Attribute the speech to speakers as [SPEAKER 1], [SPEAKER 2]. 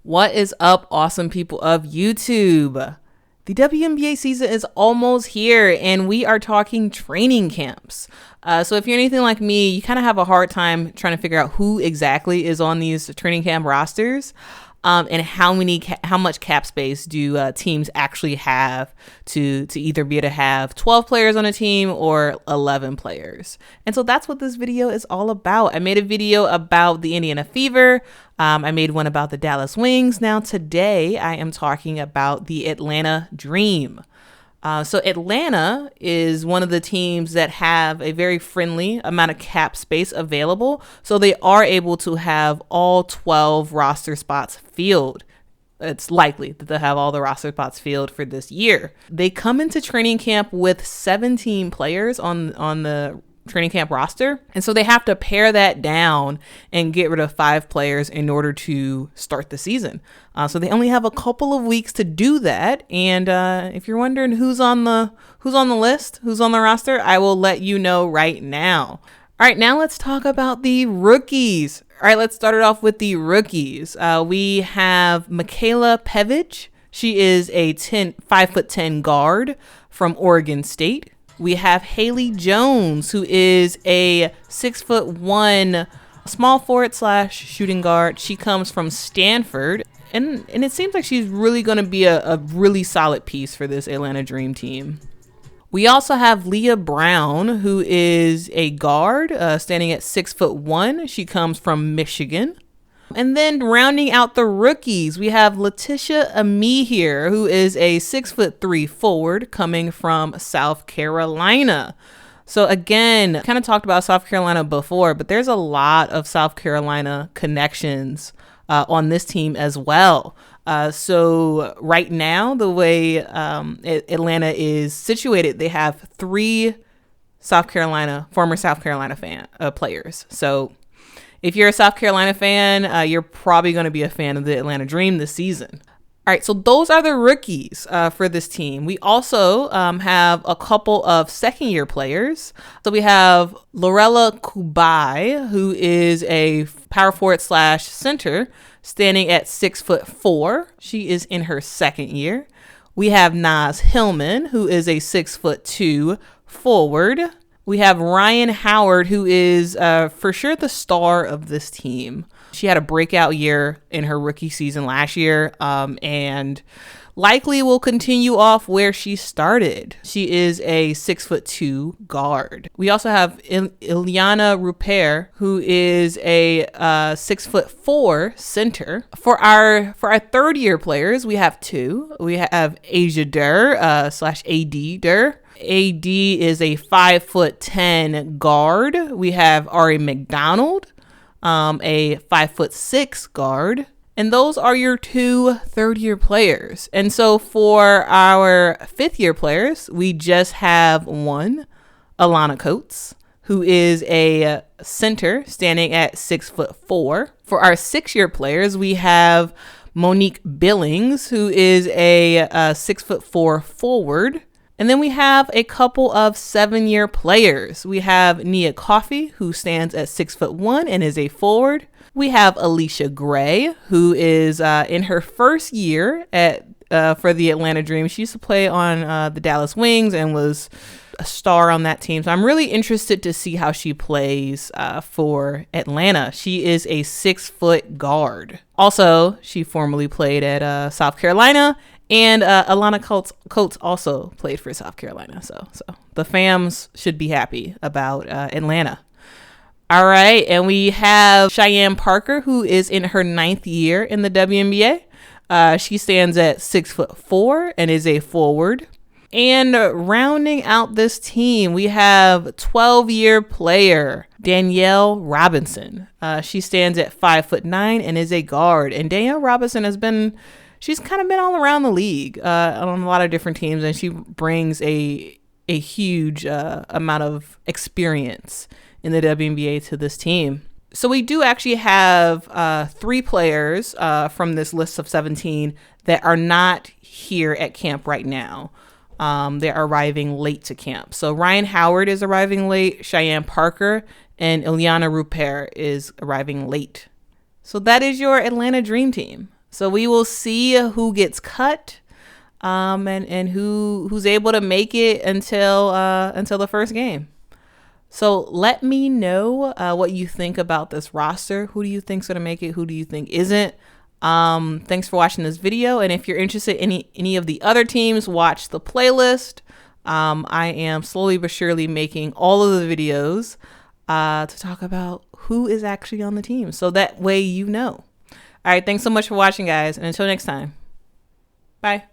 [SPEAKER 1] What is up, awesome people of YouTube? The WNBA season is almost here and we are talking training camps. So if you're anything like me, you kind of have a hard time trying to figure out who exactly is on these training camp rosters. And how much cap space do teams actually have to either be able to have 12 players on a team or 11 players. And so that's what this video is all about. I made a video about the Indiana Fever. I made one about the Dallas Wings. Now today I am talking about the Atlanta Dream. So Atlanta is one of the teams that have a very friendly amount of cap space available. So they are able to have all 12 roster spots filled. It's likely that they'll have all the roster spots filled for this year. They come into training camp with 17 players on the training camp roster. And so they have to pare that down and get rid of 5 players in order to start the season. So they only have a couple of weeks to do that. And if you're wondering who's on the list, who's on the roster, I will let you know right now. All right, now let's talk about the rookies. All right, let's start it off with the rookies. We have Michaela Pevich. She is a 5'10" guard from Oregon State. We have Haley Jones, who is a 6'1" small forward / shooting guard. She comes from Stanford. And it seems like she's really going to be a really solid piece for this Atlanta Dream team. We also have Leah Brown, who is a guard standing at 6'1". She comes from Michigan. And then rounding out the rookies, we have Letitia Ami here, who is a 6'3" forward coming from South Carolina. So again, kind of talked about South Carolina before, but there's a lot of South Carolina connections on this team as well. So right now, the way Atlanta is situated, they have 3 former South Carolina players. So if you're a South Carolina fan, you're probably going to be a fan of the Atlanta Dream this season. All right, so those are the rookies for this team. We also have a couple of second-year players. So we have Lorella Kubai, who is a power forward / center, standing at 6'4". She is in her second year. We have Naz Hillman, who is a 6'2" forward. We have Ryan Howard, who is for sure the star of this team. She had a breakout year in her rookie season last year and likely will continue off where she started. She is a 6'2" guard. We also have Ileana Rupert, who is a 6'4" center. For our third year players, we have 2. We have Asia Durr / AD Durr. AD is a 5'10" guard. We have Ari McDonald, a 5'6" guard. And those are your 2 third-year players. And so for our 5th-year players, we just have 1, Alana Coates, who is a center standing at 6'4". For our 6-year players, we have Monique Billings, who is a 6'4" forward. And then we have a couple of 7-year players. We have Nia Coffey, who stands at 6'1" and is a forward. We have Alicia Gray, who is in her first year for the Atlanta Dream. She used to play on the Dallas Wings and was a star on that team. So I'm really interested to see how she plays for Atlanta. She is a 6-foot guard. Also, she formerly played at South Carolina. And Alana Coates also played for South Carolina. So the fams should be happy about Atlanta. All right. And we have Cheyenne Parker, who is in her 9th year in the WNBA. She stands at 6'4" and is a forward. And rounding out this team, we have 12-year player Danielle Robinson. She stands at 5'9" and is a guard. And Danielle Robinson she's kind of been all around the league on a lot of different teams, and she brings a huge amount of experience in the WNBA to this team. So we do actually have 3 players from this list of 17 that are not here at camp right now. They're arriving late to camp. So Ryan Howard is arriving late, Cheyenne Parker, and Ileana Rupert is arriving late. So that is your Atlanta Dream Team. So we will see who gets cut, and who's able to make it until the first game. So let me know what you think about this roster. Who do you think's gonna make it? Who do you think isn't? Thanks for watching this video. And if you're interested in any of the other teams, watch the playlist. I am slowly but surely making all of the videos to talk about who is actually on the team. So that way you know. All right. Thanks so much for watching, guys. And until next time. Bye.